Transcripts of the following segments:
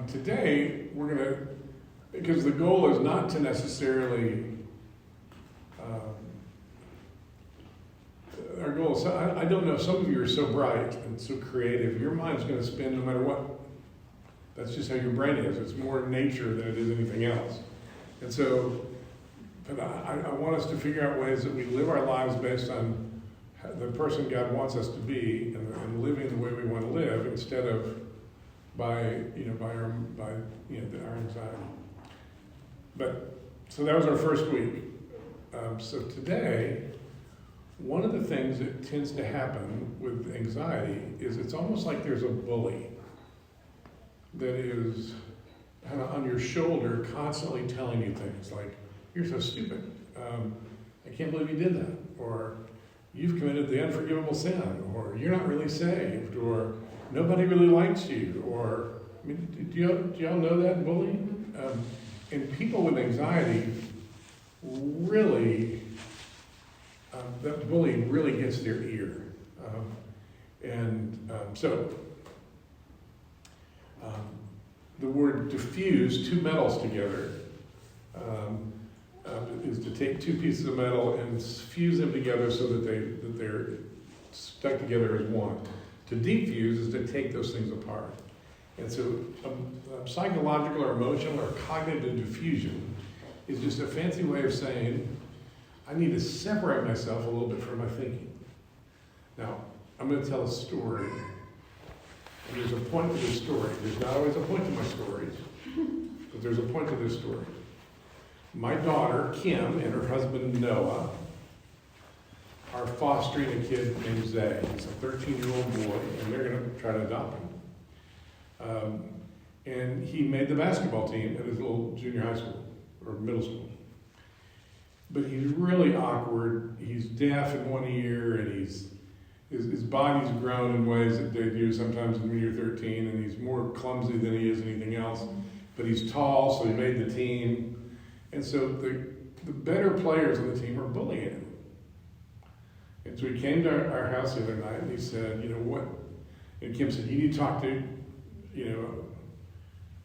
Today, we're going to, because the goal is not to necessarily, our goal is, I don't know, some of you are so bright and so creative, your mind's going to spin no matter what. That's just how your brain is. It's more nature than it is anything else. And so, but I want us to figure out ways that we live our lives based on the person God wants us to be and living the way we want to live instead of by our anxiety. But so that was our first week. So today, one of the things that tends to happen with anxiety is it's almost like there's a bully that is kind of on your shoulder constantly telling you things like, you're so stupid, I can't believe you did that, or you've committed the unforgivable sin, or you're not really saved, or nobody really likes you, or, I mean, do y'all know that bullying? And people with anxiety really, that bullying really gets their ear. So the word diffuse two metals together is to take two pieces of metal and fuse them together so that they're stuck together as one. To defuse is to take those things apart. And so psychological or emotional or cognitive diffusion is just a fancy way of saying, I need to separate myself a little bit from my thinking. Now, I'm going to tell a story. And there's a point to this story. There's not always a point to my stories, but there's a point to this story. My daughter, Kim, and her husband, Noah, are fostering a kid named Zay. He's a 13-year-old boy, and they're going to try to adopt him. And he made the basketball team at his little junior high school, or middle school. But he's really awkward. He's deaf in one ear, and his body's grown in ways that they do sometimes when you're 13, and he's more clumsy than he is anything else. But he's tall, so he made the team. And so the better players on the team are bullying him. And so he came to our house the other night, and he said, you know what? And Kim said, you need to talk to,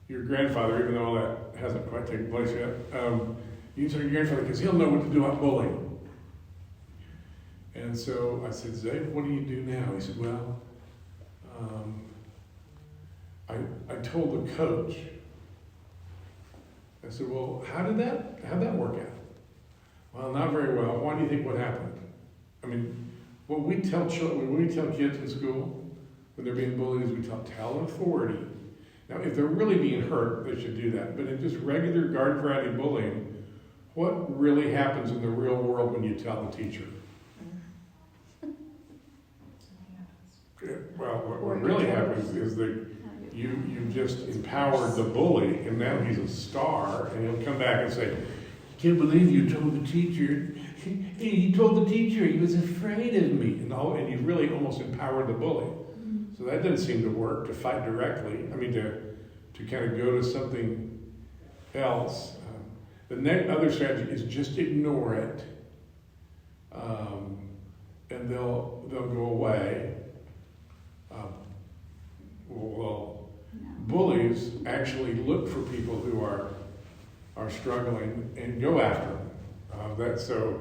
your grandfather, even though all that hasn't quite taken place yet. You need to talk to your grandfather because he'll know what to do about bullying. And so I said, Zay, what do you do now? He said, well, I told the coach. I said, well, how'd that work out? Well, not very well. Why do you think what happened? I mean, what we tell children, when we tell kids in school, when they're being bullied, is we tell authority. Now, if they're really being hurt, they should do that. But in just regular garden variety bullying, what really happens in the real world when you tell the teacher? Well, what really happens is that you just empowered the bully, and now he's a star, and he'll come back and say, can't believe you told the teacher. He told the teacher he was afraid of me. And you really almost empowered the bully. So that didn't seem to work, to fight directly. I mean, to kind of go to something else. The other strategy is just ignore it, and they'll go away. Bullies actually look for people who are struggling and go after them. So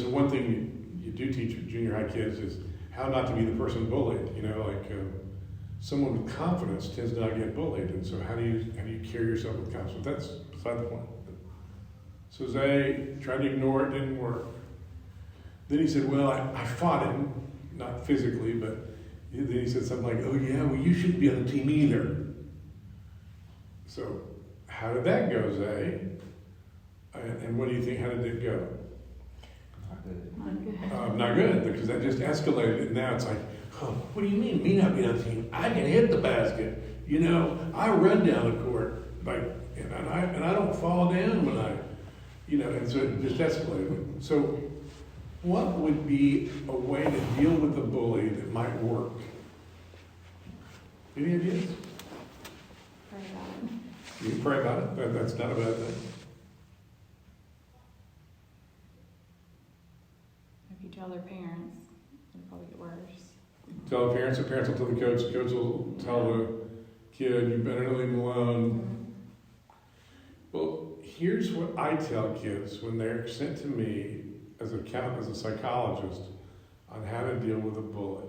one thing you do teach junior high kids is how not to be the person bullied. Someone with confidence tends to not get bullied, and so how do you carry yourself with confidence? That's beside the point. So Zay tried to ignore it, didn't work. Then he said, well, I fought him, not physically, but then he said something like, oh yeah, well you shouldn't be on the team either. So how did that go, Zay? And what do you think, how did it go? Not good, because that just escalated, and now it's like, oh, what do you mean, me not being on the team? I can hit the basket. I run down the court, and I don't fall down when and so it just escalated. So what would be a way to deal with the bully that might work? Any ideas? Pray about it. You can pray about it. That's not a bad thing. If you tell their parents, it'll probably get worse. tell the parents will tell the coach will tell the kid, you better leave him alone. Well, here's what I tell kids when they're sent to me as a psychologist on how to deal with a bully.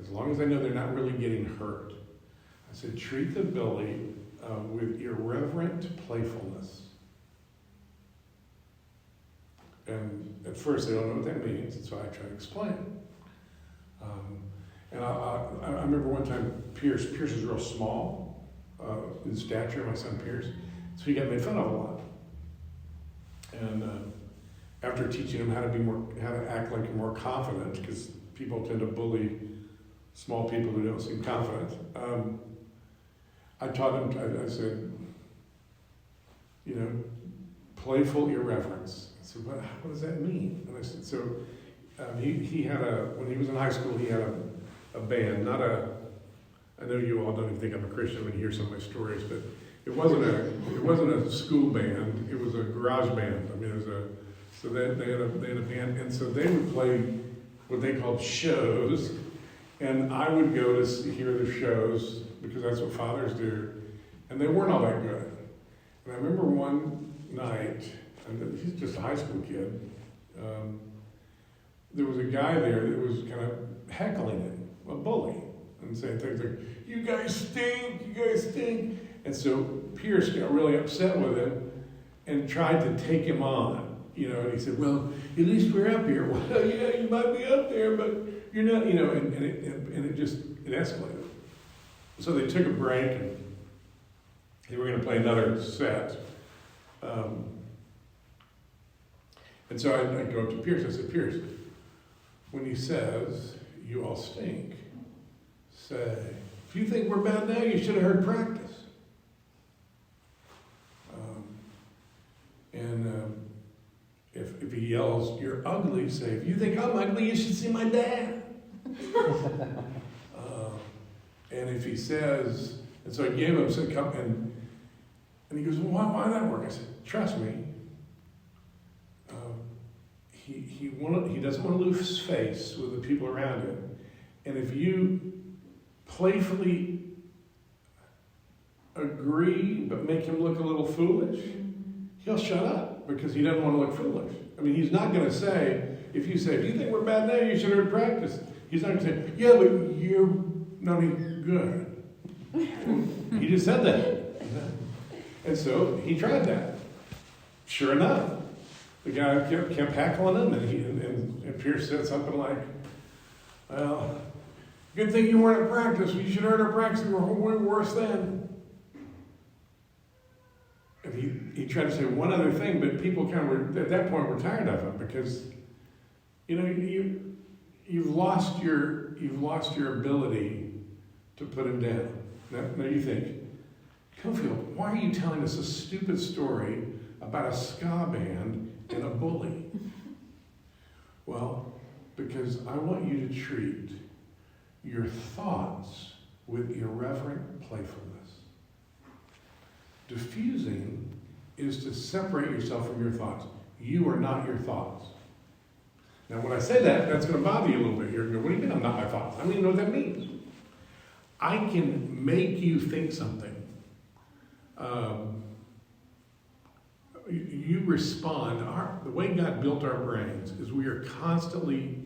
As long as I know they're not really getting hurt, I said, treat the bully with irreverent playfulness. And at first they don't know what that means, and so I try to explain it. And I remember one time Pierce is real small in stature, my son Pierce, so he got made fun of a lot. And after teaching him how to act like more confident, because people tend to bully small people who don't seem confident, I taught him, I said, playful irreverence. I said, what does that mean? And I said, so he had when he was in high school, he had a band, I know you all don't even think I'm a Christian when you hear some of my stories, but it wasn't a school band, it was a garage band. I mean, so they had a band, and so they would play what they called shows, and I would go to hear the shows, because that's what fathers do, and they weren't all that good. And I remember one night, and he's just a high school kid, there was a guy there that was kind of heckling him, a bully, and saying things like, you guys stink. And so Pierce got really upset with him and tried to take him on, and he said, well, at least we're up here. Well, yeah, you might be up there, but you're not, and it escalated. So they took a break, and they were going to play another set. And so I go up to Pierce. I said, Pierce, when he says, you all stink, say, if you think we're bad now, you should have heard practice. If he yells, you're ugly, say, if you think I'm ugly, you should see my dad. And if he says, and so I gave him some cup, and he goes, well, why that work? I said, trust me. He doesn't want to lose his face with the people around him. And if you playfully agree but make him look a little foolish, he'll shut up because he doesn't want to look foolish. I mean, he's not going to say, if you think we're bad now, you should have practice. He's not going to say, yeah, but you're not even good. He just said that. And so he tried that. Sure enough, the guy kept heckling him, and Pierce said something like, well, good thing you weren't at practice. You should have heard our practice. We were way worse then. And he tried to say one other thing, but people kind of at that point were tired of him because, you've lost your ability to put him down. Now you think, Coffield, why are you telling us a stupid story about a ska band and a bully? Well, because I want you to treat your thoughts with irreverent playfulness. Diffusing is to separate yourself from your thoughts. You are not your thoughts. Now, when I say that, that's going to bother you a little bit. You're going to go, what do you mean I'm not my thoughts? I don't even know what that means. I can make you think something. You respond. The way God built our brains is we are constantly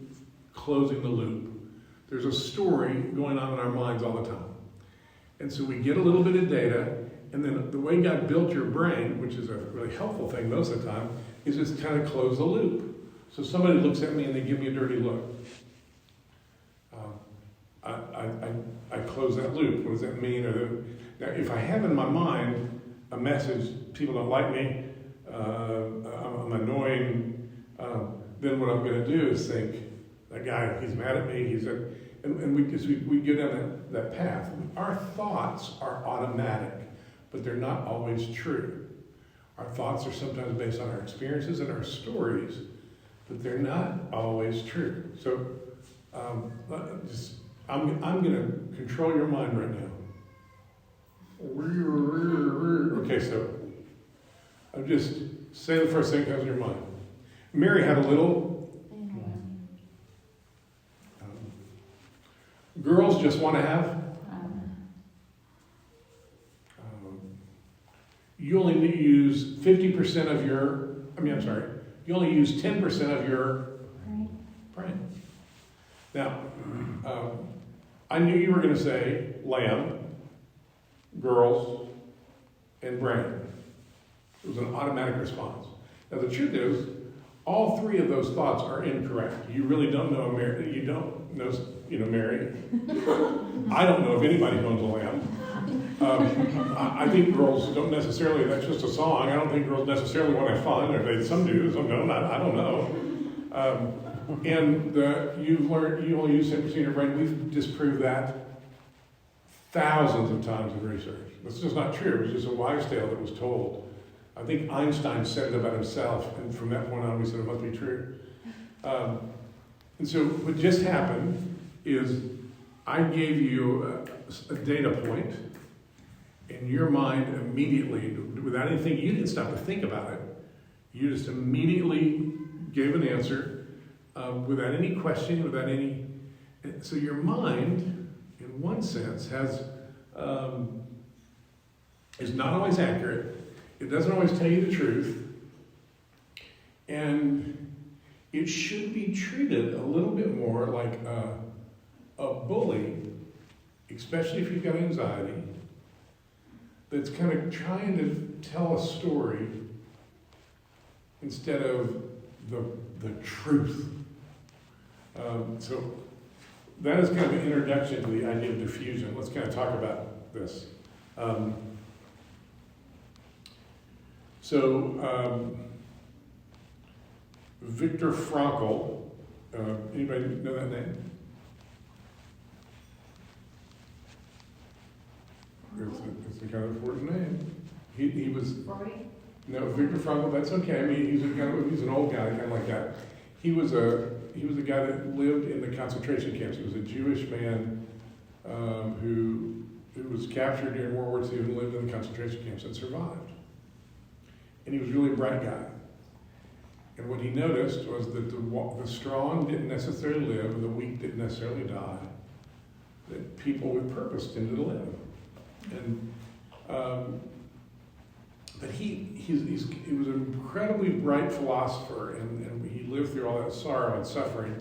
closing the loop. There's a story going on in our minds all the time. And so we get a little bit of data, and then the way God built your brain, which is a really helpful thing most of the time, is just kind of close the loop. So somebody looks at me and they give me a dirty look. I close that loop. What does that mean? Now, if I have in my mind a message, people don't like me, I'm annoying, then what I'm going to do is think, that guy, he's mad at me, and we go down that path. Our thoughts are automatic, but they're not always true. Our thoughts are sometimes based on our experiences and our stories, but they're not always true. So I'm going to control your mind right now. Okay, so I'm just saying the first thing that comes to your mind. Mary had a little Girls just want to have. You only use 50% of your. You only use 10% of your brain. Now, I knew you were going to say lamb, girls, and brain. It was an automatic response. Now the truth is, all three of those thoughts are incorrect. You really don't know Mary. You don't know, Mary. I don't know if anybody owns a lamb. I think girls don't necessarily. That's just a song. I don't think girls necessarily want to have fun. Or some do, some don't. I don't know. And you've learned you only use 10% of your brain. We've disproved that thousands of times in research. It's just not true. It was just a wives' tale that was told. I think Einstein said it about himself, and from that point on, we said it must be true. And so what just happened is I gave you a data point, and your mind immediately, without anything, you didn't stop to think about it. You just immediately gave an answer without any question, without any. So your mind, in one sense, is not always accurate. It doesn't always tell you the truth. And it should be treated a little bit more like a bully, especially if you've got anxiety, that's kind of trying to tell a story instead of the truth. So that is kind of an introduction to the idea of diffusion. Let's kind of talk about this. Viktor Frankl, anybody know that name? It's a kind of important name. He was. No, Viktor Frankl. That's okay. I mean, he's an old guy, kind of like that. He was a guy that lived in the concentration camps. He was a Jewish man who was captured during World War II and lived in the concentration camps and survived. And he was a really bright guy. And what he noticed was that the strong didn't necessarily live and the weak didn't necessarily die. That people with purpose tended to live. And but he was an incredibly bright philosopher, and he lived through all that sorrow and suffering.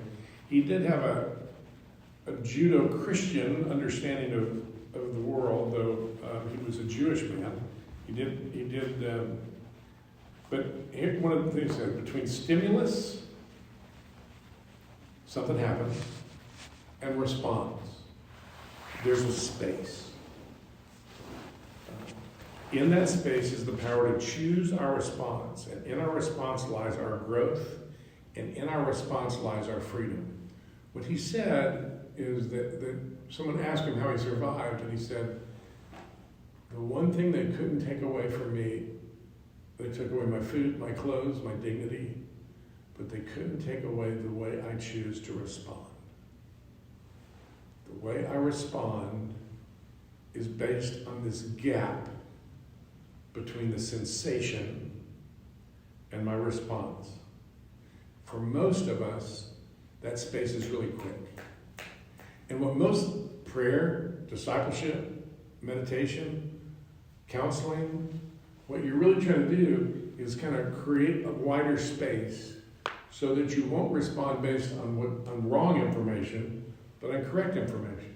He did have a Judeo-Christian understanding of the world, though he was a Jewish man. But here, one of the things that between stimulus, something happens, and response, there's a space. In that space is the power to choose our response, and in our response lies our growth, and in our response lies our freedom. What he said is that someone asked him how he survived, and he said, the one thing they couldn't take away from me, they took away my food, my clothes, my dignity, but they couldn't take away the way I choose to respond. The way I respond is based on this gap between the sensation and my response. For most of us, that space is really quick. And what most prayer, discipleship, meditation, counseling, what you're really trying to do is kind of create a wider space so that you won't respond based on wrong information, but on correct information.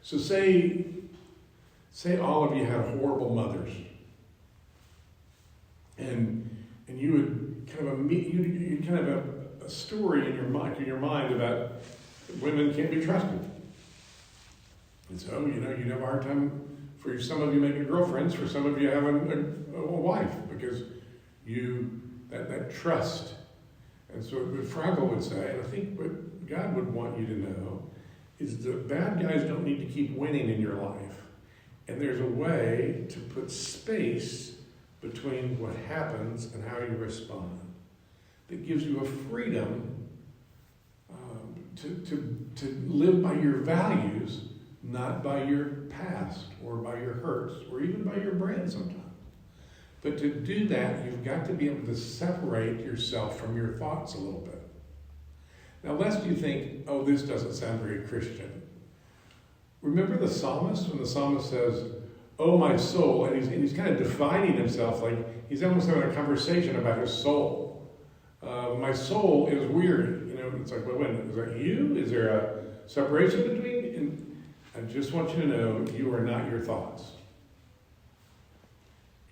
So say all of you had horrible mothers, and you would kind of a story in your mind about women can't be trusted. And so you'd have a hard time. For some of you making girlfriends, for some of you having a wife, because that trust. And so what Frankl would say, and I think what God would want you to know, is that bad guys don't need to keep winning in your life. And there's a way to put space between what happens and how you respond that gives you a freedom to live by your values, not by your past or by your hurts or even by your brand sometimes. But to do that, you've got to be able to separate yourself from your thoughts a little bit. Now, lest you think, oh, this doesn't sound very Christian. Remember the psalmist, when the psalmist says, oh, my soul, and he's kind of defining himself, like he's almost having a conversation about his soul. My soul is weary. You know, it's like, well, wait, is that you? Is there a separation between? And I just want you to know, you are not your thoughts.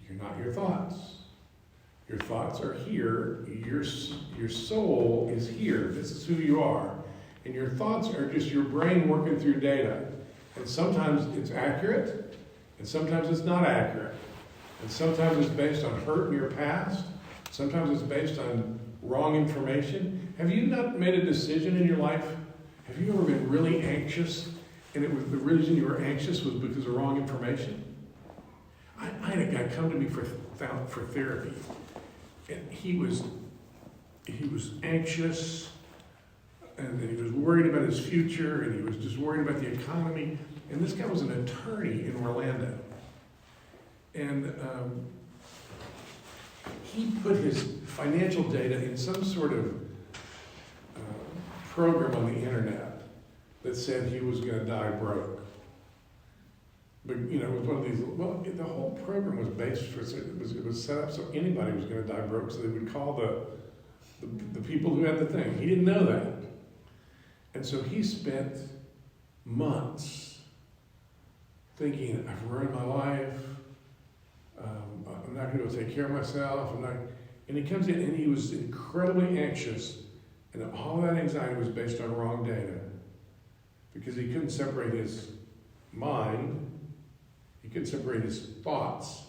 You're not your thoughts. Your thoughts are here. Your soul is here. This is who you are. And your thoughts are just your brain working through data. And sometimes it's accurate, and sometimes it's not accurate. And sometimes it's based on hurt in your past. Sometimes it's based on wrong information. Have you not made a decision in your life? Have you ever been really anxious, and it was the reason you were anxious was because of wrong information? I had a guy come to me for therapy, and he was anxious, and he was worried about his future, and he was just worried about the economy. And this guy was an attorney in Orlando, and he put his financial data in some sort of program on the internet that said he was going to die broke. But, you know, it was one of these, well, the whole program was based for, it was set up so anybody was going to die broke, so they would call the people who had the thing. He didn't know that. And so he spent months thinking, I've ruined my life, I'm not going to take care of myself, and he comes in and he was incredibly anxious, and all that anxiety was based on wrong data, because he couldn't separate his mind, he couldn't separate his thoughts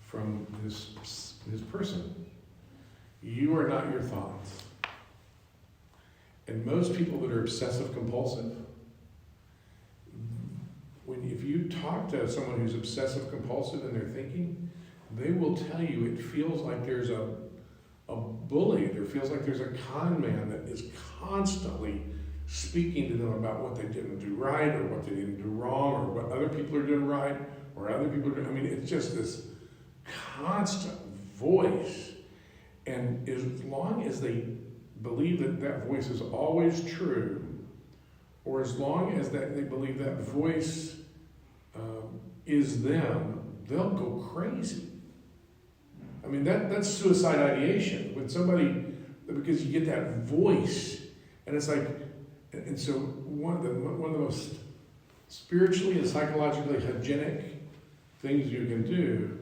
from his person. You are not your thoughts. And most people that are obsessive compulsive, if you talk to someone who's obsessive compulsive in their thinking, they will tell you it feels like there's a bully, there feels like there's a con man that is constantly speaking to them about what they didn't do right, or what they didn't do wrong, or what other people are doing right, or other people are doing, I mean, it's just this constant voice. And as long as they believe that that voice is always true, or as long as that they believe that voice is them, they'll go crazy. I mean, that's suicide ideation. When somebody, because you get that voice, and it's like, and so one of the most spiritually and psychologically hygienic things you can do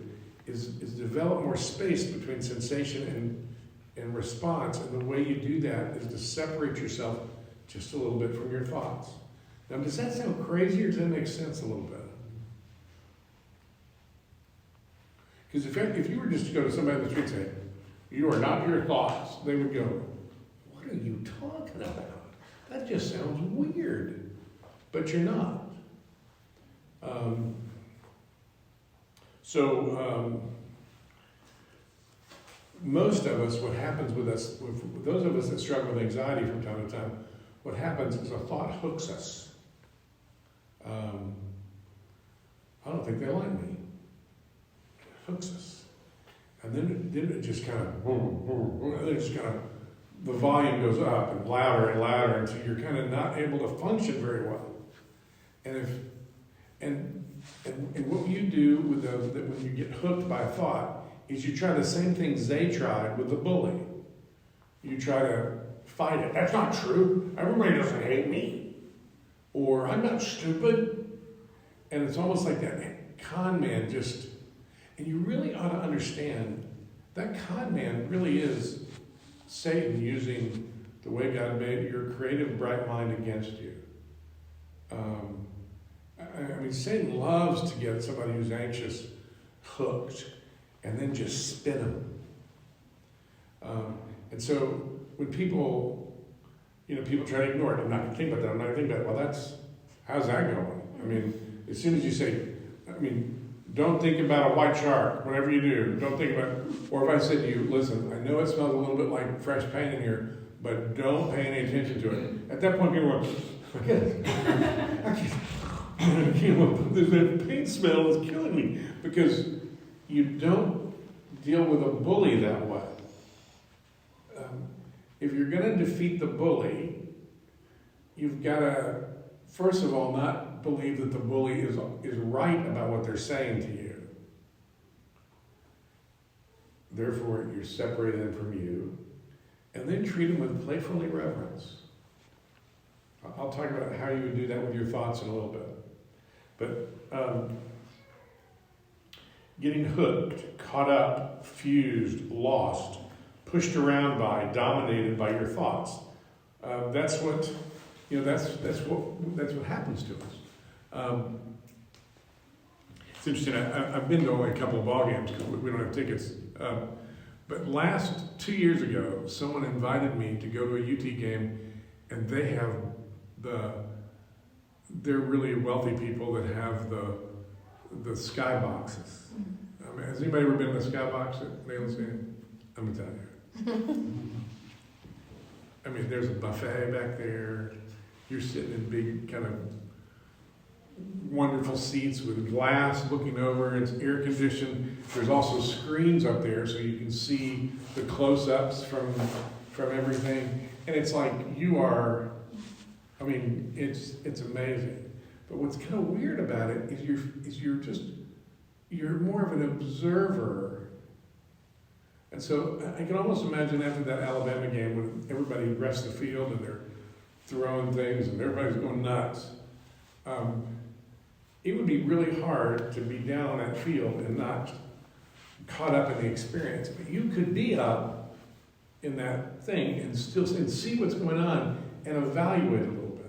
is develop more space between sensation and response. And the way you do that is to separate yourself just a little bit from your thoughts. Now, does that sound crazy, or does that make sense a little bit? Because if you were just to go to somebody on the street and say, you are not your thoughts, they would go, what are you talking about? That just sounds weird. But you're not. Most of us, what happens with us, with those of us that struggle with anxiety from time to time, what happens is a thought hooks us. I don't think they like me. It hooks us. And then it just kind of, the volume goes up and louder until you're kind of not able to function very well. And what you do with those, that when you get hooked by a thought, is you try the same things they tried with the bully. You try to fight it. That's not true. Everybody doesn't hate me. Or I'm not stupid. And it's almost like that con man just, and you really ought to understand that con man really is Satan using the way God made your creative, bright mind against you. I mean, Satan loves to get somebody who's anxious hooked and then just spin them. And so when people try to ignore it, I'm not going to think about that, I'm not going to think about it. Well, how's that going? I mean, as soon as you say, don't think about a white shark, whatever you do, don't think about it. Or if I said to you, listen, I know it smells a little bit like fresh paint in here, but don't pay any attention to it. At that point, people are like, the paint smell is killing me. Because you don't deal with a bully that way. If you're going to defeat the bully, you've got to, first of all, not believe that the bully is right about what they're saying to you. Therefore, you're separating them from you. And then treat them with playful irreverence. I'll talk about how you would do that with your thoughts in a little bit. But getting hooked, caught up, fused, lost, pushed around by, dominated by your thoughts. That's what happens to us. It's interesting. I've been to only a couple of ball games because we don't have tickets. But 2 years ago, someone invited me to go to a UT game, and they have they're really wealthy people that have the skyboxes. Has anybody ever been in the skybox at Nayland's game? I'm gonna tell you. I mean, there's a buffet back there. You're sitting in big kind of wonderful seats with glass looking over. It's air conditioned. There's also screens up there so you can see the close-ups from everything. And it's like you are, I mean, it's amazing. But what's kind of weird about it is you're more of an observer. And so I can almost imagine after that Alabama game when everybody rests the field and they're throwing things and everybody's going nuts. It would be really hard to be down on that field and not caught up in the experience. But you could be up in that thing and see what's going on and evaluate a little bit.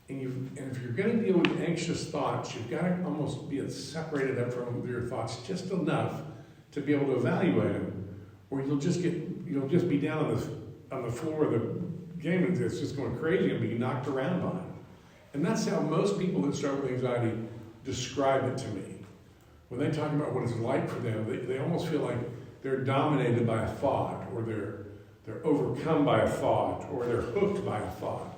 And if you're going to deal with anxious thoughts, you've got to almost be separated up from your thoughts just enough to be able to evaluate them, or you'll just be down on the floor of the game and it's just going crazy and be knocked around by it. And that's how most people that struggle with anxiety describe it to me. When they talk about what it's like for them, they almost feel like they're dominated by a thought, or they're overcome by a thought, or they're hooked by a thought.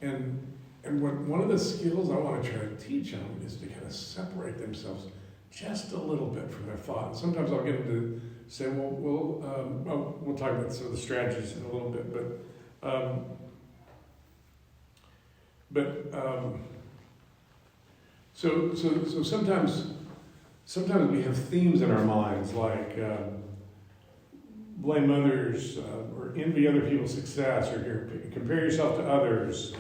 And one of the skills I want to try to teach them is to kind of separate themselves just a little bit from their thought. And sometimes I'll get them to say, we'll talk about some of the strategies in a little bit, So sometimes we have themes in our minds like blame others, or envy other people's success, or compare yourself to others.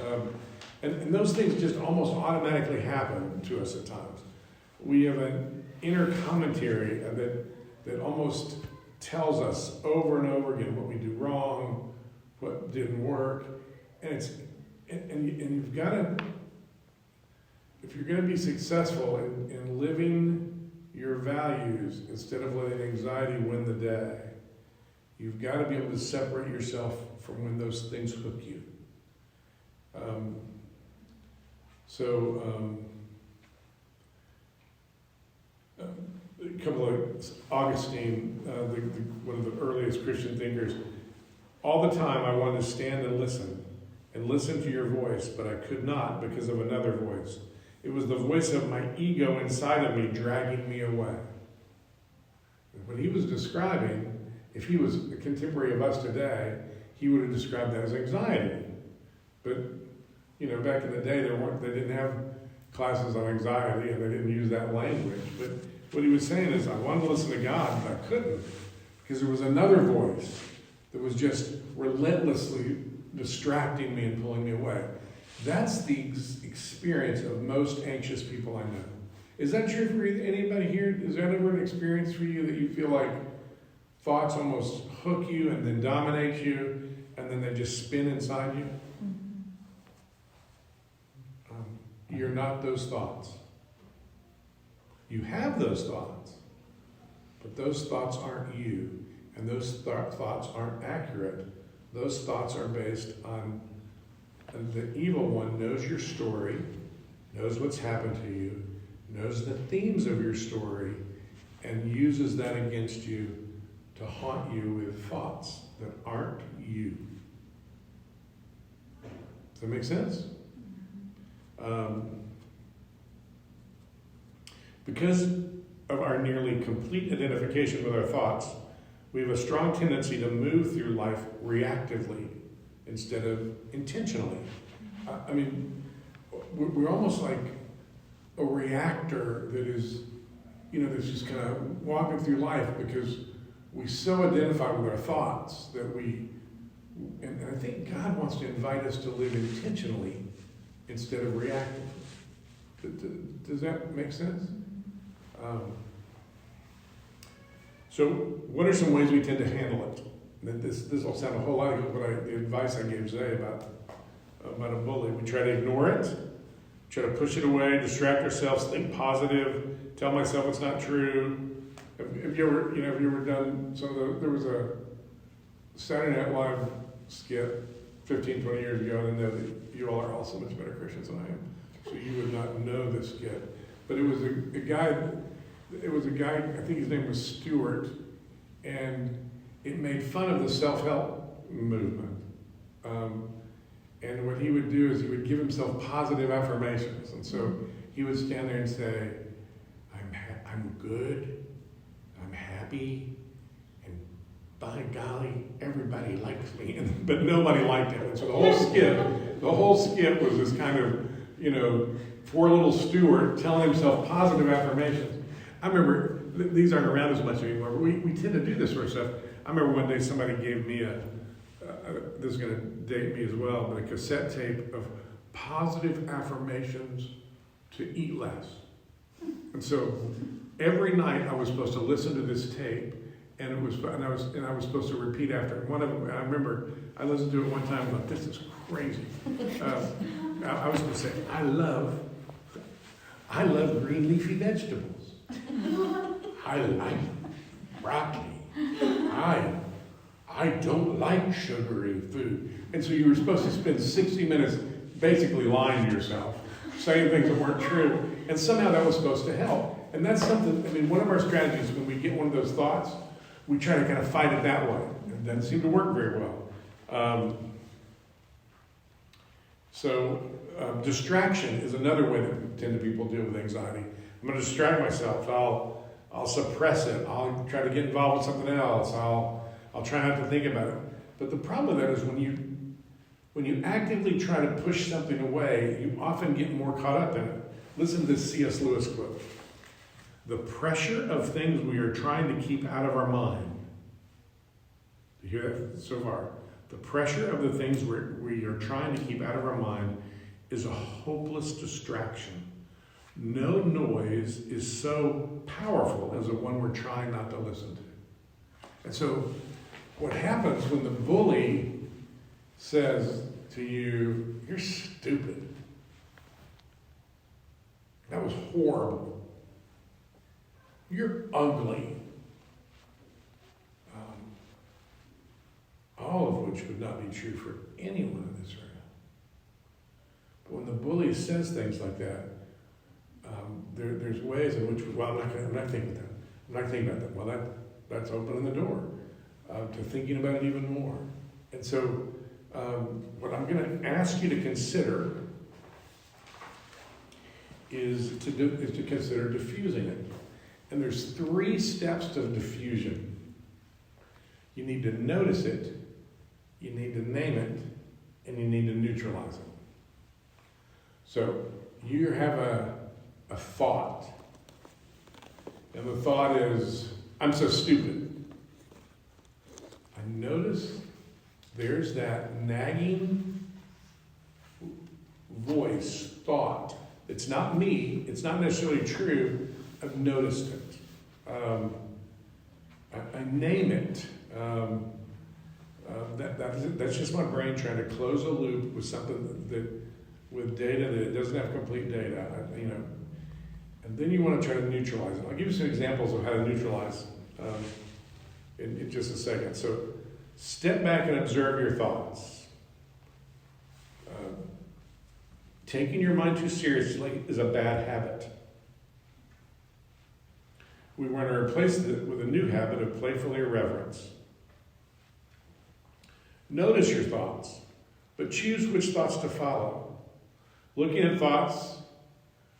And those things just almost automatically happen to us at times. We have an inner commentary that almost tells us over and over again what we do wrong, what didn't work, and you've got to, if you're going to be successful in living your values instead of letting anxiety win the day, you've got to be able to separate yourself from when those things hook you. A couple of Augustine, one of the earliest Christian thinkers, all the time I wanted to stand and listen to your voice, but I could not because of another voice. It was the voice of my ego inside of me dragging me away. What he was describing, if he was a contemporary of us today, he would have described that as anxiety. But back in the day, they didn't have classes on anxiety, and they didn't use that language. But what he was saying is, I wanted to listen to God, but I couldn't, because there was another voice that was just relentlessly distracting me and pulling me away. That's the experience of most anxious people I know. Is that true for anybody here? Is that ever an experience for you that you feel like thoughts almost hook you and then dominate you, and then they just spin inside you? You're not those thoughts. You have those thoughts, but those thoughts aren't you, and those thoughts aren't accurate. Those thoughts are based on, and the evil one knows your story, knows what's happened to you, knows the themes of your story, and uses that against you to haunt you with thoughts that aren't you. Does that make sense? Because of our nearly complete identification with our thoughts, we have a strong tendency to move through life reactively instead of intentionally. I mean, we're almost like a reactor that is, that's just kind of walking through life because we so identify with our thoughts that and I think God wants to invite us to live intentionally instead of reacting. Does that make sense? So what are some ways we tend to handle it? This will sound a whole lot like the advice I gave Zay about a bully. We try to ignore it, try to push it away, distract ourselves, think positive, tell myself it's not true. Have you ever done there was a Saturday Night Live skit 15, 20 years ago, and I know that you all are also much better Christians than I am, so you would not know this skit. But it was a guy, I think his name was Stewart, and it made fun of the self-help movement. And what he would do is he would give himself positive affirmations. And so he would stand there and say, I'm good, I'm happy, and by golly, everybody likes me. But nobody liked him. And so the whole skit was this kind of, poor little Stewart telling himself positive affirmations. I remember, these aren't around as much anymore, but we tend to do this sort of stuff. I remember one day somebody gave me this is going to date me as well, but a cassette tape of positive affirmations to eat less. And so every night I was supposed to listen to this tape, and I was supposed to repeat after it. One of them, I remember I listened to it one time and thought, this is crazy. I was going to say, I love green leafy vegetables. I like broccoli. I don't like sugary food. And so you were supposed to spend 60 minutes basically lying to yourself, saying things that weren't true. And somehow that was supposed to help. And that's something, one of our strategies when we get one of those thoughts, we try to kind of fight it that way. It doesn't seem to work very well. Distraction is another way that people deal with anxiety. I'm going to distract myself. I'll suppress it. I'll try to get involved with something else. I'll try not to think about it. But the problem with that is when you actively try to push something away, you often get more caught up in it. Listen to this C.S. Lewis quote. The pressure of things we are trying to keep out of our mind. You hear that so far? The pressure of the things we are trying to keep out of our mind is a hopeless distraction. No noise is so powerful as the one we're trying not to listen to. And so what happens when the bully says to you, you're stupid. That was horrible. You're ugly. All of which would not be true for anyone in this area. But when the bully says things like that, there's ways in which, I'm not thinking that. I'm not thinking about that. Well, that's opening the door to thinking about it even more. And so what I'm going to ask you to consider is to consider diffusing it. And there's 3 steps to diffusion. You need to notice it, you need to name it, and you need to neutralize it. So you have a thought, and the thought is, I'm so stupid. I notice there's that nagging voice, thought. It's not me, it's not necessarily true, I've noticed it. I name it. That's just my brain trying to close a loop with something with data that it doesn't have complete data, And then you want to try to neutralize it. I'll give you some examples of how to neutralize in just a second. So step back and observe your thoughts. Taking your mind too seriously is a bad habit. We want to replace it with a new habit of playful irreverence. Notice your thoughts, but choose which thoughts to follow. Looking at thoughts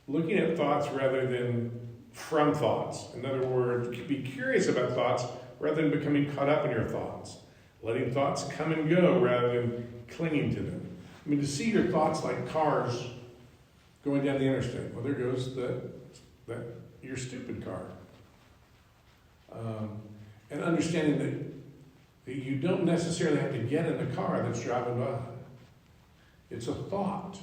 rather than from thoughts. In other words, be curious about thoughts rather than becoming caught up in your thoughts. Letting thoughts come and go rather than clinging to them. I mean, to see your thoughts like cars going down the interstate. Well, there goes that your stupid car. And understanding that you don't necessarily have to get in the car that's driving by. It's a thought.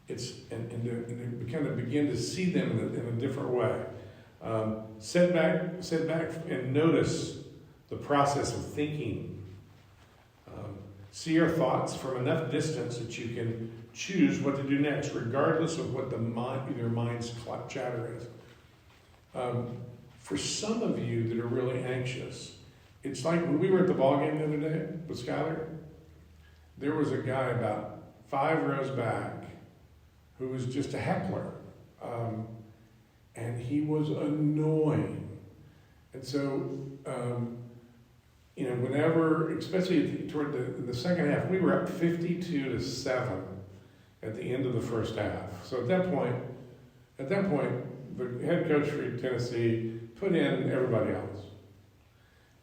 And to kind of begin to see them in a different way. Sit back and notice the process of thinking. See your thoughts from enough distance that you can choose what to do next, regardless of what your mind's chatter is. For some of you that are really anxious, it's like when we were at the ball game the other day with Skylar, there was a guy about 5 rows back who was just a heckler. And he was annoying. And so, whenever, especially toward the second half, we were up 52-7 at the end of the first half. So at that point, the head coach for Tennessee put in everybody else.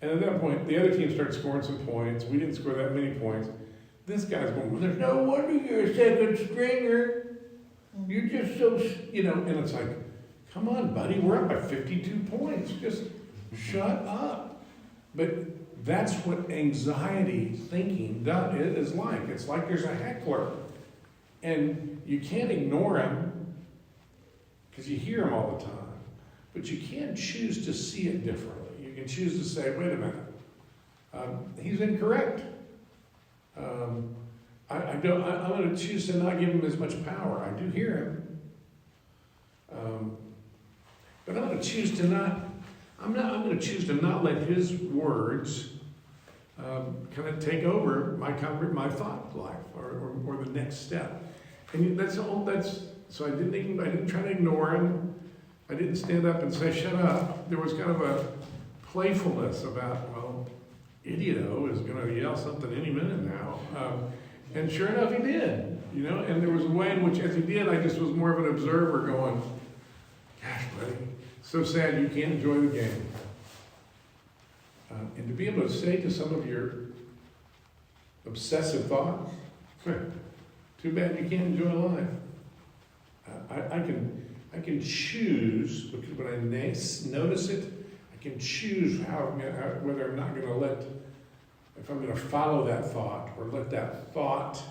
And at that point, the other team started scoring some points. We didn't score that many points. This guy's going, well, there's no wonder you're a second stringer. You're just so, and it's like, come on, buddy, we're up by 52 points. Just shut up. But that's what anxiety thinking is like. It's like there's a heckler. And you can't ignore him because you hear him all the time. But you can choose to see it differently. You can choose to say, wait a minute, he's incorrect. I'm going to choose to not give him as much power. I do hear him. But I'm going to choose to I'm going to choose to not let his words kind of take over my thought life or the next step. And so I didn't try to ignore him. I didn't stand up and say, shut up. There was kind of a playfulness about, well, idiot-o is going to yell something any minute now. And sure enough, he did. And there was a way in which, as he did, I just was more of an observer going, gosh, buddy, so sad you can't enjoy the game. And to be able to say to some of your obsessive thoughts, too bad you can't enjoy life. I can choose, because when I notice it, I can choose whether I'm not going to if I'm going to follow that thought or let that thought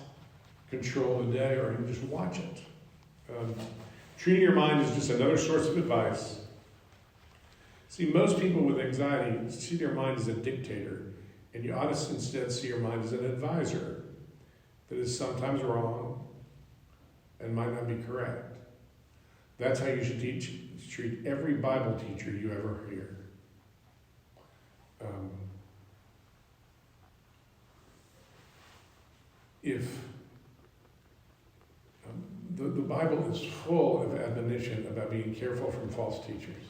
control the day, or even just watch it. Treating your mind is just another source of advice. See, most people with anxiety see their mind as a dictator, and you ought to instead see your mind as an advisor that is sometimes wrong and might not be correct. That's how you should treat every Bible teacher you ever hear. The Bible is full of admonition about being careful from false teachers.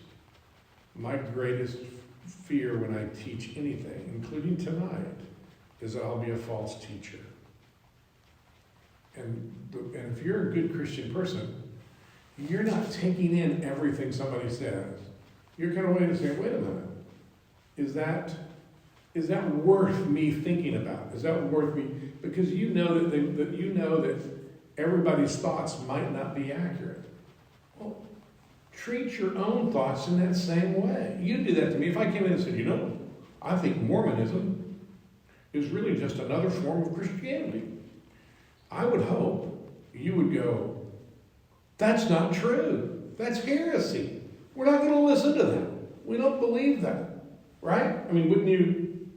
My greatest fear when I teach anything, including tonight, is that I'll be a false teacher. And if you're a good Christian person, you're not taking in everything somebody says. You're kind of waiting to say, wait a minute, is that worth me thinking about? Is that worth me? Because you know that everybody's thoughts might not be accurate. Well, treat your own thoughts in that same way. You do that to me. If I came in and said, I think Mormonism is really just another form of Christianity, I would hope you would go, that's not true. That's heresy. We're not going to listen to that. We don't believe that. Right? I mean, wouldn't you,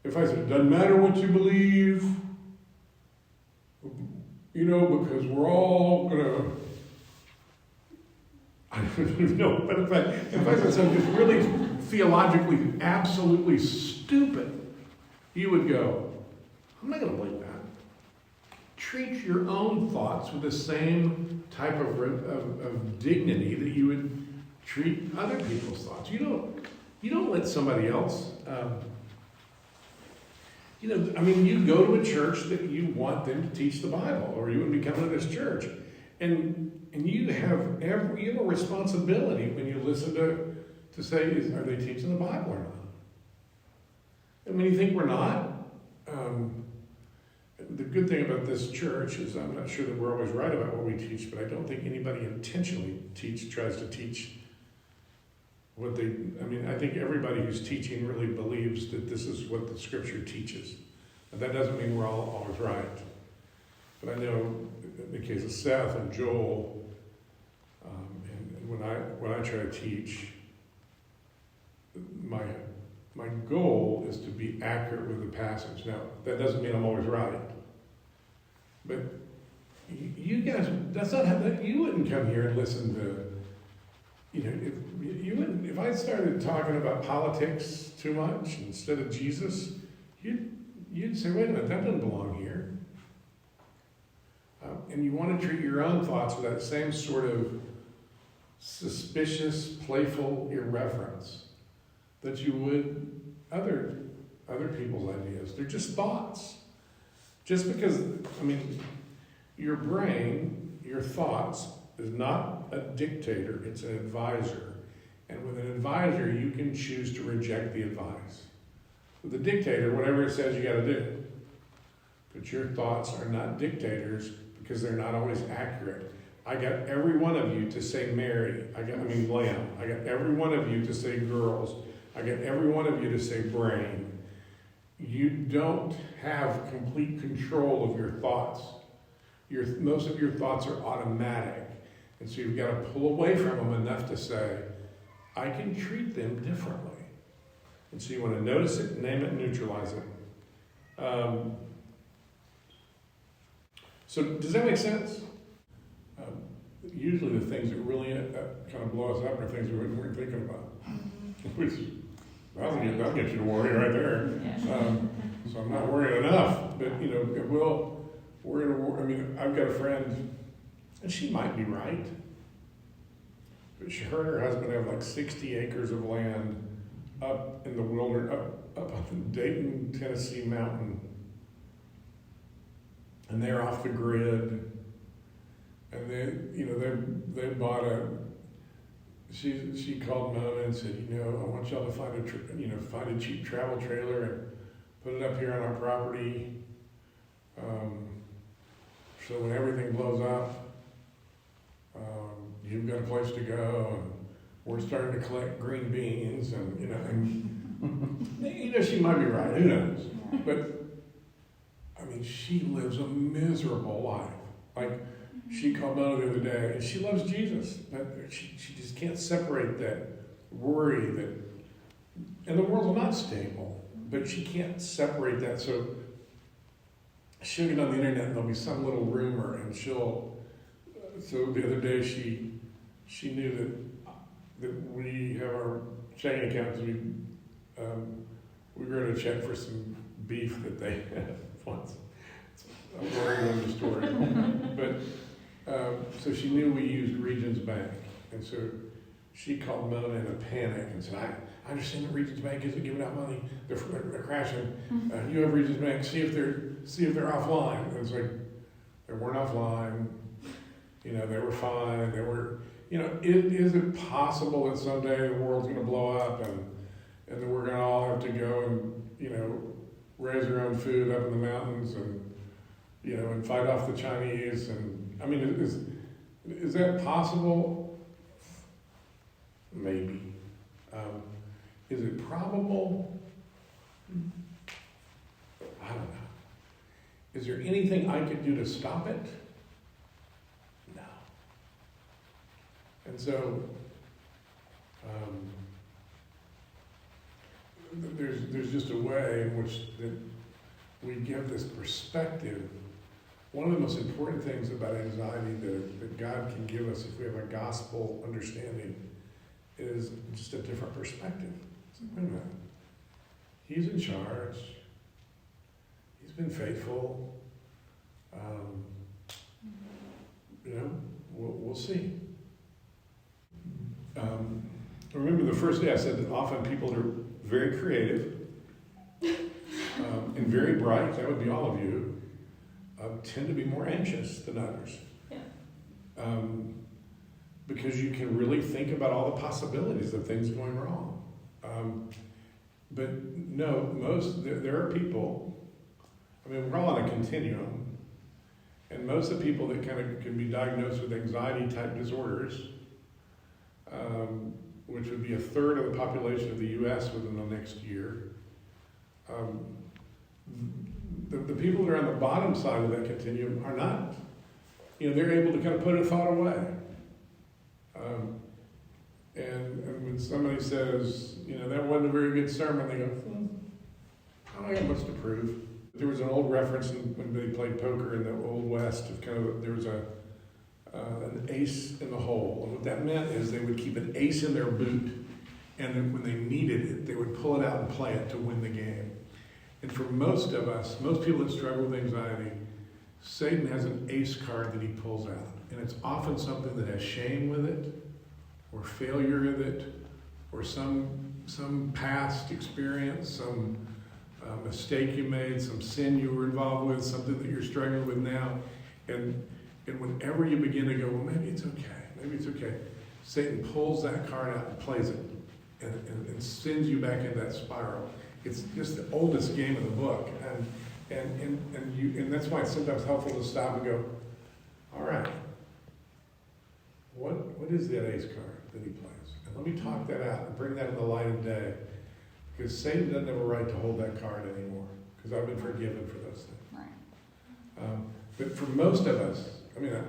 if I said, it doesn't matter what you believe, because we're all going to, I don't even know, but if I said something just really theologically absolutely stupid, you would go, I'm not going to believe that. Treat your own thoughts with the same type of dignity that you would treat other people's thoughts. You don't let somebody else, you go to a church that you want them to teach the Bible, or you would be coming to this church. And you have a responsibility when you listen to say, are they teaching the Bible or not? And when you think we're not, the good thing about this church is I'm not sure that we're always right about what we teach, but I don't think anybody intentionally tries to teach what they, I mean, I think everybody who's teaching really believes that this is what the scripture teaches. And that doesn't mean we're all always right. But I know in the case of Seth and Joel, and when I try to teach, my goal is to be accurate with the passage. Now, that doesn't mean I'm always right. But you guys, that's not how that, you wouldn't come here and listen to, you know, if I started talking about politics too much instead of Jesus, you'd say, wait a minute, that doesn't belong here. And you want to treat your own thoughts with that same sort of suspicious, playful irreverence that you would other people's ideas. They're just thoughts. Just because, I mean, your brain, your thoughts, is not a dictator, it's an advisor. And with an advisor, you can choose to reject the advice. With a dictator, whatever it says, you got to do. But your thoughts are not dictators because they're not always accurate. I got every one of you to say Mary. Lamb. I got every one of you to say girls. I got every one of you to say brain. You don't have complete control of your thoughts. Most of your thoughts are automatic. And so you've got to pull away from them enough to say, I can treat them differently. And so you want to notice it, name it, neutralize it. So does that make sense? Usually the things that really kind of blow us up are things we weren't thinking about. Which, that'll get you to worry right there. So I'm not worrying enough. But, you know, we're going to, I mean, I've got a friend, and she might be right. But her and her husband have like 60 acres of land up in the wilderness, up on the Dayton, Tennessee mountain. And they're off the grid. And they bought she called Mona and said, I want y'all to find a cheap travel trailer and put it up here on our property. So when everything blows up, you've got a place to go, and we're starting to collect green beans, and she might be right, who knows? But I mean, she lives a miserable life. Like, she called Mona the other day, and she loves Jesus, but she just can't separate that worry that, and the world's not stable, but she can't separate that. So she'll get on the internet, and there'll be some little rumor, and so the other day she knew that we have our checking account, because we wrote a check for some beef that they had once. I'm worried on the story, but. So she knew we used Regions Bank, and so she called Mona in a panic and said, I understand that Regions Bank isn't giving out money, they're crashing. You have Regions Bank, see if they're offline. And it's like, they weren't offline, they were fine, is it possible that someday the world's going to blow up and that we're going to all have to go and raise our own food up in the mountains and fight off the Chinese? And I mean, is that possible? Maybe. Is it probable? I don't know. Is there anything I could do to stop it? No. And so, there's just a way in which that we give this perspective. One of the most important things about anxiety that God can give us if we have a gospel understanding is just a different perspective. So, wait a minute. He's in charge. He's been faithful. We'll see. Remember the first day I said that often people are very creative and very bright. That would be all of you. Tend to be more anxious than others. Yeah. Because you can really think about all the possibilities of things going wrong. But no, there are people, I mean, we're all on a continuum. And most of the people that kind of can be diagnosed with anxiety type disorders, which would be a third of the population of the US within the next year, the people that are on the bottom side of that continuum are not, they're able to kind of put a thought away. And when somebody says, that wasn't a very good sermon, they go, I don't have much to prove. There was an old reference when they played poker in the Old West. There was an ace in the hole. And what that meant is they would keep an ace in their boot, and then when they needed it, they would pull it out and play it to win the game. And for most of us, most people that struggle with anxiety, Satan has an ace card that he pulls out. And it's often something that has shame with it, or failure with it, or some past experience, some mistake you made, some sin you were involved with, something that you're struggling with now. And whenever you begin to go, well, maybe it's okay, Satan pulls that card out and plays it and sends you back in that spiral. It's just the oldest game of the book. And that's why it's sometimes helpful to stop and go, all right, what is that ace card that he plays? And let me talk that out and bring that in the light of day. Because Satan doesn't have a right to hold that card anymore. Because I've been forgiven for those things. Right. But for most of us, I mean, as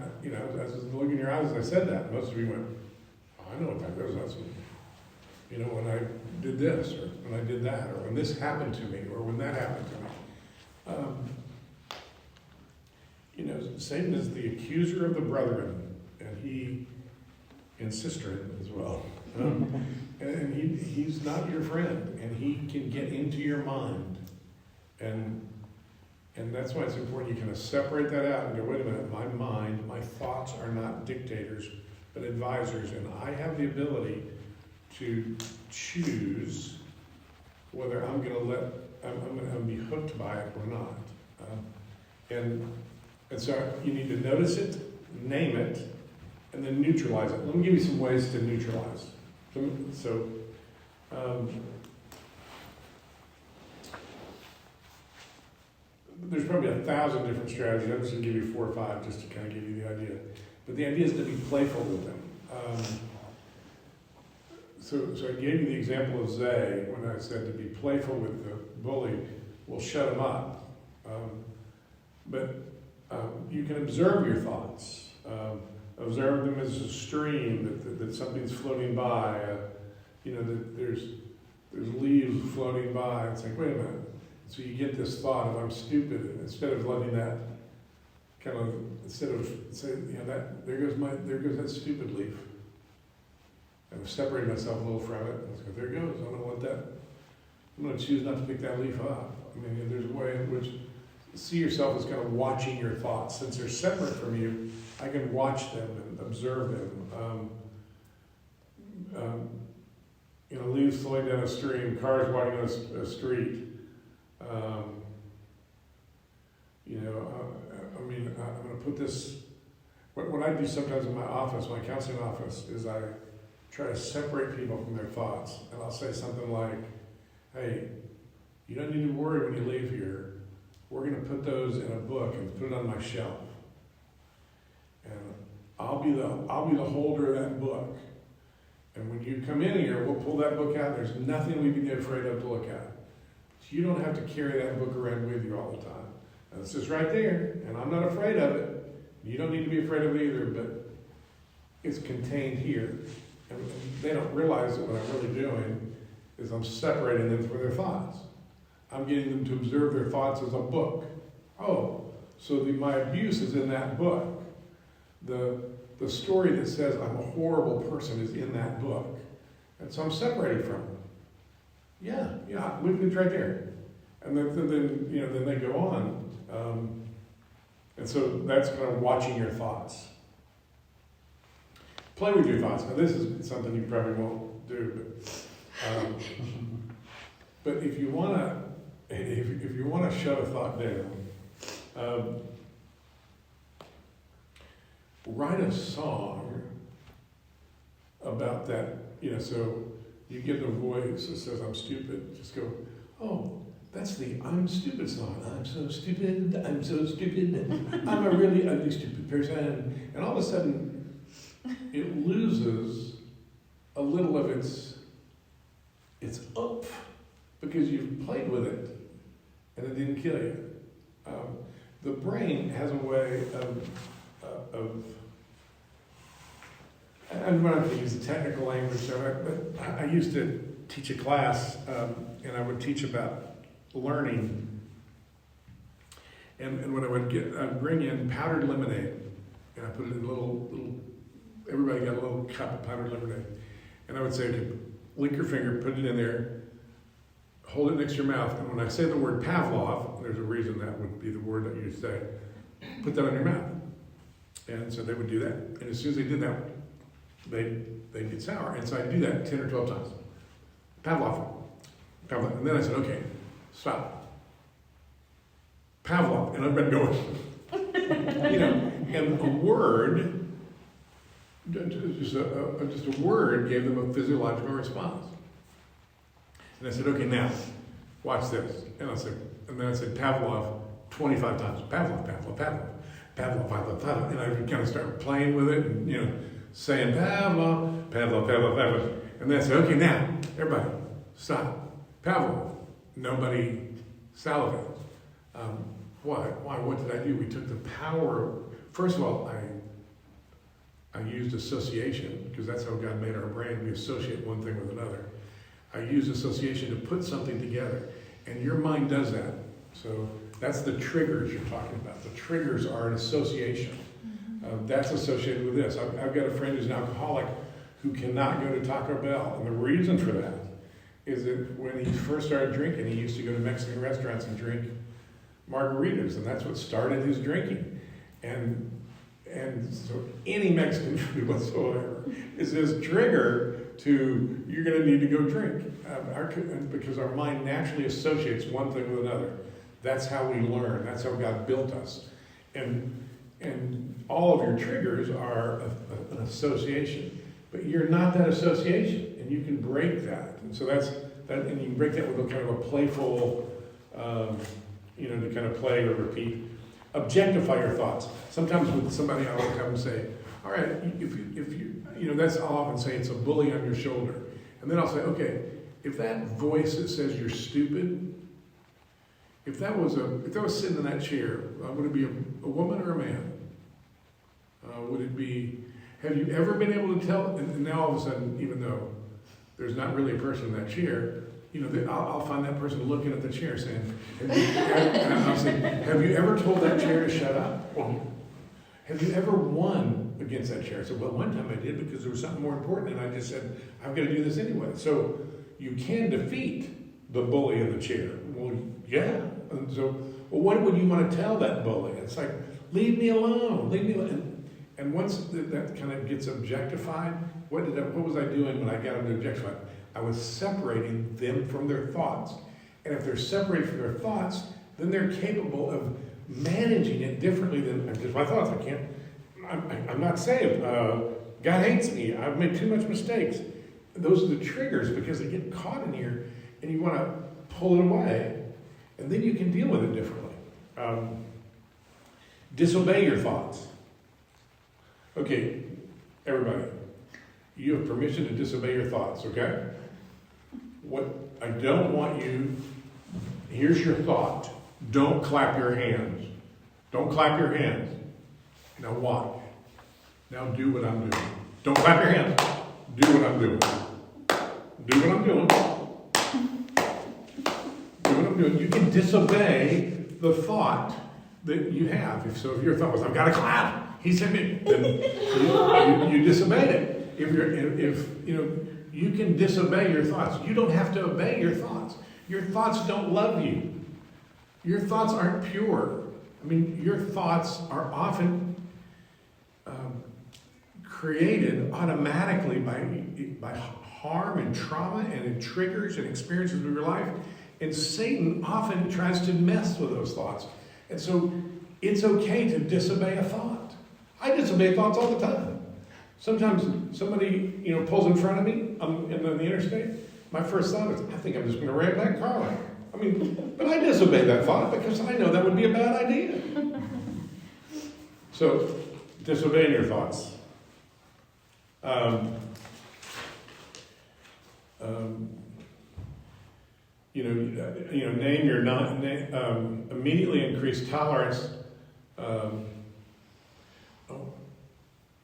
I was looking in your eyes as I said that, most of you went, oh, I know what that goes. That's when I did this, or when I did that, or when this happened to me, or when that happened to me. Satan is the accuser of the brethren, and sister as well. And he's not your friend, and he can get into your mind. And that's why it's important you kind of separate that out and go, wait a minute, my mind, my thoughts are not dictators, but advisors, and I have the ability to choose whether I'm going to be hooked by it or not. And so you need to notice it, name it, and then neutralize it. Let me give you some ways to neutralize. So there's probably 1,000 different strategies. I'm just going to give you 4 or 5 just to kind of give you the idea. But the idea is to be playful with them. So I gave you the example of Zay when I said to be playful with the bully will shut him up. But you can observe your thoughts. Observe them as a stream, that something's floating by, that there's leaves floating by. It's like, wait a minute. So you get this thought of I'm stupid, and instead of letting that saying, there goes that stupid leaf. And I've separated myself a little from it. And I go, there it goes. I'm going to choose not to pick that leaf up. I mean, there's a way in which see yourself as kind of watching your thoughts. Since they're separate from you, I can watch them and observe them. Leaves flowing down a stream, cars walking on a street. I'm going to put this. What I do sometimes in my office, my counseling office, is I try to separate people from their thoughts. And I'll say something like, hey, you don't need to worry when you leave here. We're going to put those in a book and put it on my shelf. And I'll be the holder of that book. And when you come in here, we'll pull that book out. There's nothing we'd be afraid of to look at. So you don't have to carry that book around with you all the time. And it's just right there, and I'm not afraid of it. You don't need to be afraid of it either, but it's contained here. And they don't realize that what I'm really doing is I'm separating them from their thoughts. I'm getting them to observe their thoughts as a book. Oh, so my abuse is in that book. The story that says I'm a horrible person is in that book. And so I'm separated from it. Yeah, it's right there. And then they go on. And so that's kind of watching your thoughts. Play with your thoughts. Now this is something you probably won't do, but if you want to shut a thought down, write a song about that. So you get a voice that says I'm stupid. Just go, oh, That's the I'm stupid song. I'm so stupid, I'm so stupid, I'm a really ugly, stupid person. And all of a sudden, it loses a little of its oomph because you've played with it and it didn't kill you. The brain has a way of I'm not going to use the technical language, but I used to teach a class, and I would teach about learning. And when I'd bring in powdered lemonade, and I put it in a little, everybody got a little cup of powdered lemonade. And I would say, okay, lick your finger, put it in there, hold it next to your mouth. And when I say the word Pavlov, there's a reason that would be the word that you say, put that on your mouth. And so they would do that. And as soon as they did that, they'd get sour. And so I'd do that 10 or 12 times. Pavlov. And then I said, okay, stop. Pavlov. And I've been going, and a word, just a word gave them a physiological response. And I said, okay, now, watch this. And then I said, Pavlov 25 times. Pavlov, Pavlov, Pavlov. Pavlov, Pavlov, Pavlov. And I would kind of start playing with it and, saying Pavlov, Pavlov, Pavlov, Pavlov. And then I said, okay, now, everybody, stop. Pavlov. Nobody salivated. Why? What did I do? We took the power. First of all, I used association, because that's how God made our brain. We associate one thing with another. I used association to put something together. And your mind does that. So that's the triggers you're talking about. The triggers are an association. That's associated with this. I've got a friend who's an alcoholic who cannot go to Taco Bell. And the reason for that is that when he first started drinking, he used to go to Mexican restaurants and drink margaritas. And that's what started his drinking. And so any Mexican food whatsoever is this trigger to, you're going to need to go drink. Because our mind naturally associates one thing with another. That's how we learn. That's how God built us. And all of your triggers are an association. But you're not that association. And you can break that. And so and you can break that with a kind of a playful, to kind of play or repeat. Objectify your thoughts. Sometimes with somebody I will come and say, all right, if you that's, I'll often say it's a bully on your shoulder. And then I'll say, okay, if that voice that says you're stupid, if that was sitting in that chair, would it be a woman or a man? Would it be, have you ever been able to tell, and now all of a sudden, even though there's not really a person in that chair, I'll find that person looking at the chair saying, and I'll say, have you ever told that chair to shut up? Well, have you ever won against that chair? I said, well, one time I did because there was something more important, and I just said, I've got to do this anyway. So you can defeat the bully in the chair. Well, yeah. And so, well, what would you want to tell that bully? It's like, leave me alone, leave me alone. And once that kind of gets objectified, what was I doing when I got them to objectify? I was separating them from their thoughts. And if they're separated from their thoughts, then they're capable of managing it differently than just my thoughts. I'm not saved. God hates me. I've made too much mistakes. Those are the triggers because they get caught in here and you want to pull it away. And then you can deal with it differently. Disobey your thoughts. Okay, everybody, you have permission to disobey your thoughts, okay? What I don't want you, here's your thought. Don't clap your hands. Don't clap your hands. Now watch. Now do what I'm doing. Don't clap your hands. Do what I'm doing. Do what I'm doing. Do what I'm doing. You can disobey the thought that you have. If your thought was, I've got to clap. He said, then you disobeyed it. If you can disobey your thoughts. You don't have to obey your thoughts. Your thoughts don't love you. Your thoughts aren't pure. I mean, your thoughts are often created automatically by harm and trauma and triggers and experiences of your life. And Satan often tries to mess with those thoughts. And so it's okay to disobey a thought. I disobey thoughts all the time. Sometimes somebody, pulls in front of me in the interstate. My first thought is, I think I'm just going to ram that car. I mean, but I disobey that thought because I know that would be a bad idea. So, disobeying your thoughts. Name your immediately increased tolerance.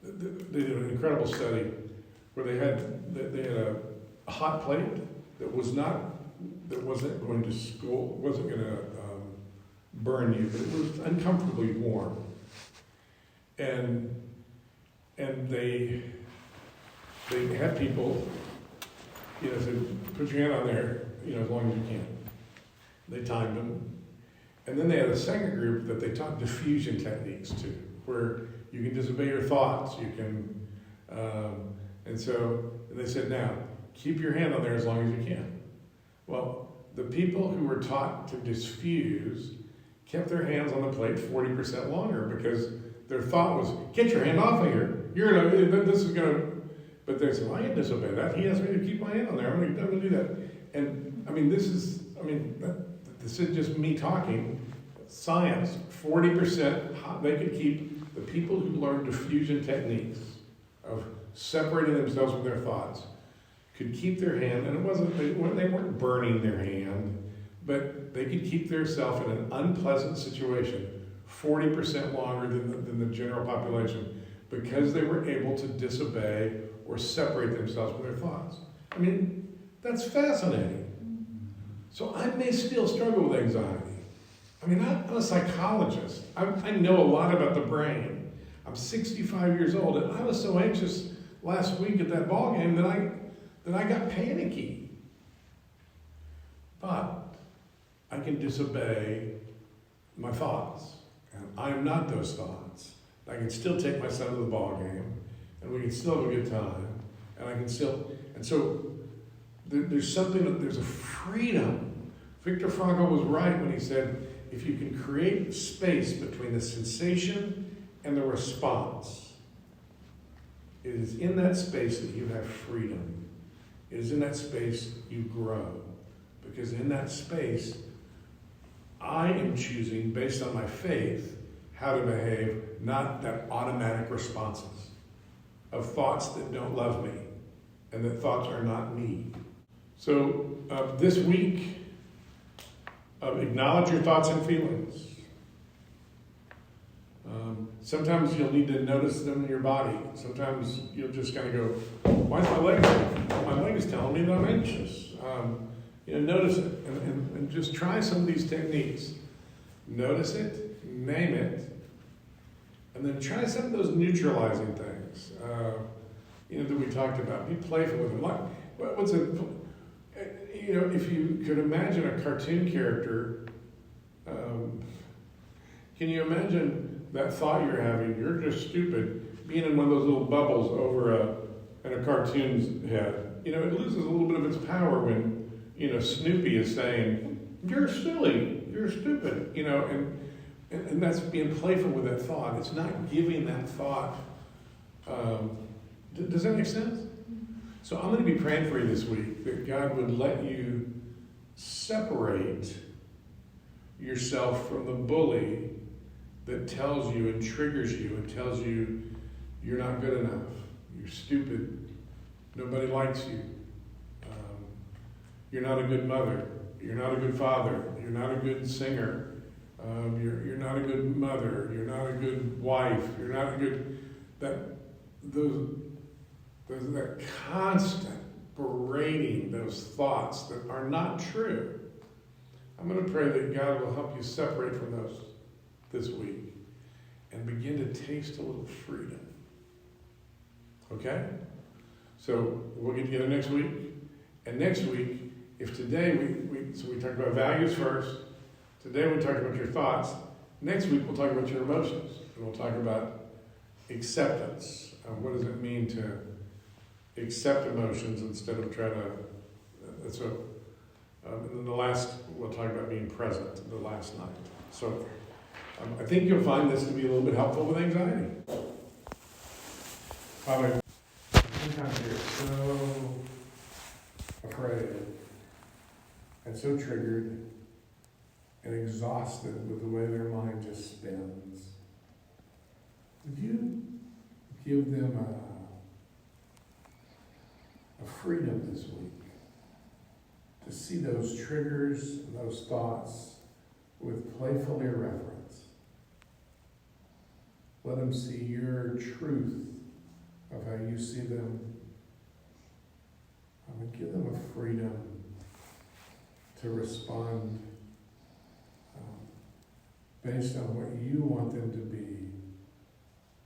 They did an incredible study where they had a hot plate that wasn't going to school, wasn't going to burn you, but it was uncomfortably warm, and they had people, said, put your hand on there, as long as you can. They timed them. And then they had a second group that they taught diffusion techniques to, where you can disobey your thoughts, you can, and they said, now, keep your hand on there as long as you can. Well, the people who were taught to diffuse kept their hands on the plate 40% longer because their thought was, get your hand off of here. But they said, well, I can disobey that. He asked me to keep my hand on there. I'm going to do that. And this is just me talking. Science, 40%, they could keep the people who learned diffusion techniques of separating themselves from their thoughts, could keep their hand, and they weren't burning their hand, but they could keep themselves in an unpleasant situation 40% longer than the general population because they were able to disobey or separate themselves from their thoughts. That's fascinating. So I may still struggle with anxiety. I'm a psychologist. I know a lot about the brain. I'm 65 years old, and I was so anxious last week at that ball game that I got panicky. But I can disobey my thoughts, and I am not those thoughts. I can still take my son to the ball game, and we can still have a good time, and so there's a freedom. Viktor Frankl was right when he said, if you can create space between the sensation and the response, it is in that space that you have freedom. It is in that space you grow. Because in that space, I am choosing, based on my faith, how to behave, not that automatic responses of thoughts that don't love me and that thoughts are not me. So this week, acknowledge your thoughts and feelings. Sometimes you'll need to notice them in your body. Sometimes you'll just kind of go, why is my leg hurting? My leg is telling me that I'm anxious. Notice it and just try some of these techniques. Notice it, name it, and then try some of those neutralizing things that we talked about. Be playful with them. If you could imagine a cartoon character, can you imagine that thought you're having? You're just stupid, being in one of those little bubbles over in a cartoon's head. It loses a little bit of its power when Snoopy is saying, "You're silly, you're stupid," and that's being playful with that thought. It's not giving that thought. Does that make sense? So I'm going to be praying for you this week that God would let you separate yourself from the bully that tells you and triggers you and tells you you're not good enough, you're stupid, nobody likes you, you're not a good mother, you're not a good father, you're not a good singer, you're not a good mother, you're not a good wife, you're not a good... That constant berating those thoughts that are not true. I'm going to pray that God will help you separate from those this week and begin to taste a little freedom. Okay? So we'll get together next week. And next week, if today we talked about values first, today we talked about your thoughts, next week we'll talk about your emotions, and we'll talk about acceptance. What does it mean to accept emotions instead of trying to, and then we'll talk about being present the last night. So I think you'll find this to be a little bit helpful with anxiety. Father, sometimes you're so afraid and so triggered and exhausted with the way their mind just spins, would you give them a freedom this week to see those triggers, those thoughts with playful irreverence? Let them see your truth of how you see them. I would give them a freedom to respond based on what you want them to be,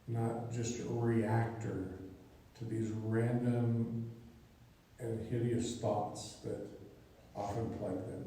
not just a reactor to these random and hideous thoughts that often plague them.